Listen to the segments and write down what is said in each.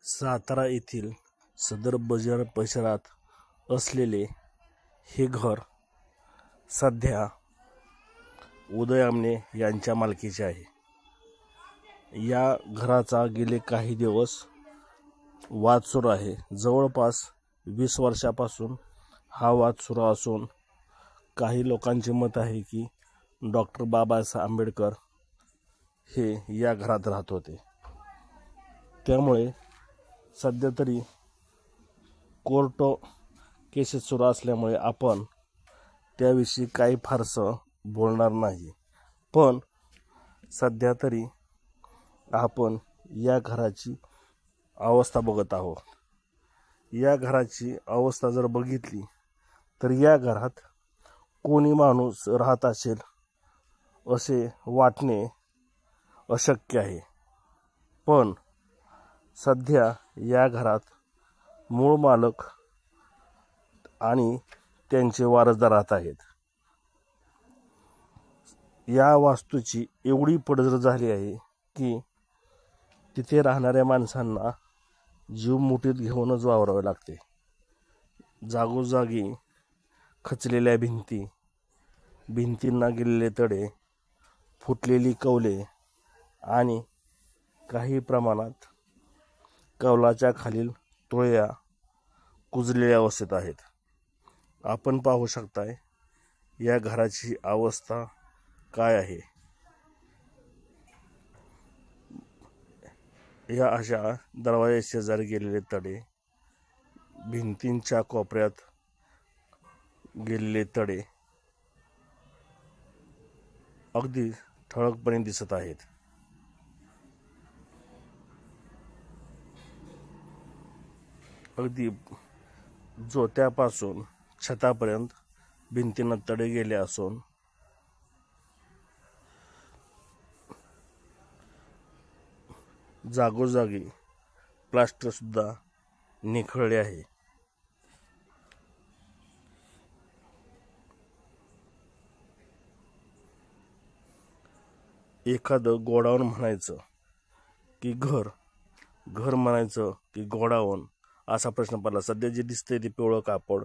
सातारा येथील सदर बाजार परिसरात असलेले हे घर सध्या उदय आमने यांच्या मालकीचे आहे। या घराचा गेले काही दिवस वाद सुरू आहे। जवळपास 20 वर्षापासून हा वाद सुरू असून काही लोकांचे मत आहे की डॉक्टर बाबासाहेब आंबेडकर हे या घरात राहत होते। त्यामुळे सध्या तरी कोर्ट केसेस सुरू असल्यामुळे आपण त्याविषयी काही फारसं बोलणार नाही, पण सध्या तरी आपण या घराची अवस्था बघत आहोत। या घराची अवस्था जर बघितली तर या घरात कोणी माणूस राहत असेल असे वाटणे अशक्य आहे। पण सध्या या घरात मूळ मालक आणि त्यांचे वारसदार राहत आहेत। या वास्तूची एवढी पडझड झाली आहे की तिथे राहणाऱ्या माणसांना जीव मुठीत घेऊनच वावरावे लागते। जागोजागी खचलेल्या भिंती, भिंतींना गेलेले तडे, फुटलेली कौले आणि काही प्रमाणात कौलाच्या खालील तुळया कुजलेल्या अवस्थेत आहेत। आपण पाहू शकताय या घराची अवस्था काय आहे। या अशा दरवाजा शेजारी गेलेले तडे, भिंतींच्या कोपऱ्यात गेलेले तडे अगदी ठळकपणे दिसत आहेत। अगदी जोत्यापासून छतापर्यंत भिंतींना तडे गेले असून जागोजागी प्लास्टर सुद्धा निखळले आहे। एखादं गोडाऊन म्हणायचं की घर म्हणायचं की गोडाऊन असा प्रश्न पडला। सध्या जे दिसतंय ते पिवळं कापड,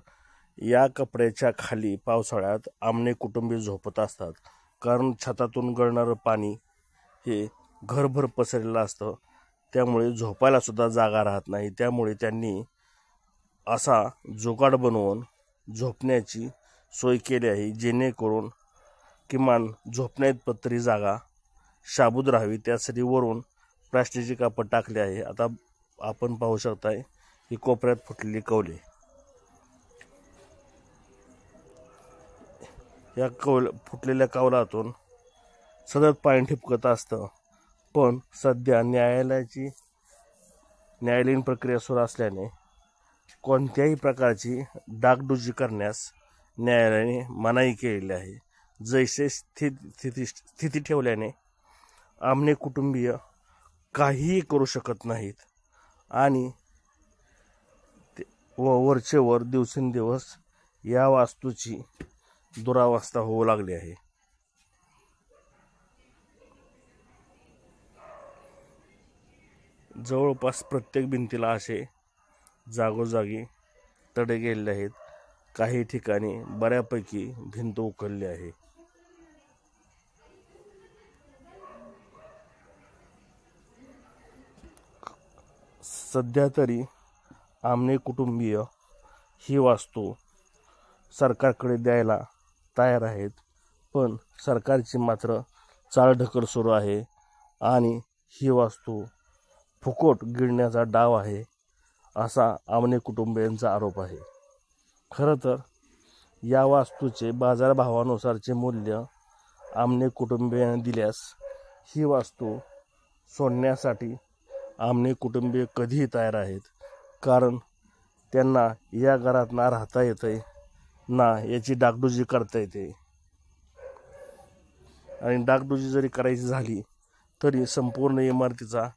या कपड्याच्या खाली पावसाळ्यात आमने कुटुंबीय झोपत असतात, कारण छतातून गळणारं पाणी हे घरभर पसरलेलं असतं, त्यामुळे झोपायला सुद्धा जागा राहत नाही। त्यामुळे त्यांनी असा जुगाड बनवून झोपण्याची सोय केली आहे, जेणेकरून किमान झोपण्याइतपत तरी जागा शाबूत राहावी। त्यासाठी वरून प्लास्टिकचे कापड टाकले आहे। आता आपण पाहू शकताय ही कोपऱ्यात फुटलेली कौले, या फुटलेल्या कौलातून सतत पाणी ठिपकत असतं। पण सध्या न्यायालयीन प्रक्रिया सुरू असल्याने कोणत्याही प्रकारची डागडुजी करण्यास न्यायालयाने मनाई केलेली आहे। जैसे स्थिती ठेवल्याने आमने कुटुंबीय काहीही करू शकत नाहीत आणि वरचेवर दिवसेंदिवस या वास्तूची दुरावस्था होऊ लागली आहे। जवळपास प्रत्येक भिंतीला असे जागोजागी तडे गेलेले आहेत। काही ठिकाणी बऱ्यापैकी भिंत उकलली आहे। सध्या तरी आमने कुटुंबीय ही वास्तू सरकारकडे द्यायला तयार आहेत, पण सरकारची मात्र चालढकल सुरू आहे आणि ही वास्तू फुकट गिळण्याचा डाव आहे असा आमने कुटुंबियांचा आरोप आहे। खरं तर या वास्तूचे बाजारभावानुसारचे मूल्य आमने कुटुंबियांनी दिल्यास ही वास्तू सोडण्यासाठी आमने कुटुंबीय कधीही तयार आहेत, कारण त्यांना या घरात ना राहता येते ना याची डागडुजी करता येते। आणि डागडुजी जरी करायची झाली तरी संपूर्ण इमारतीचा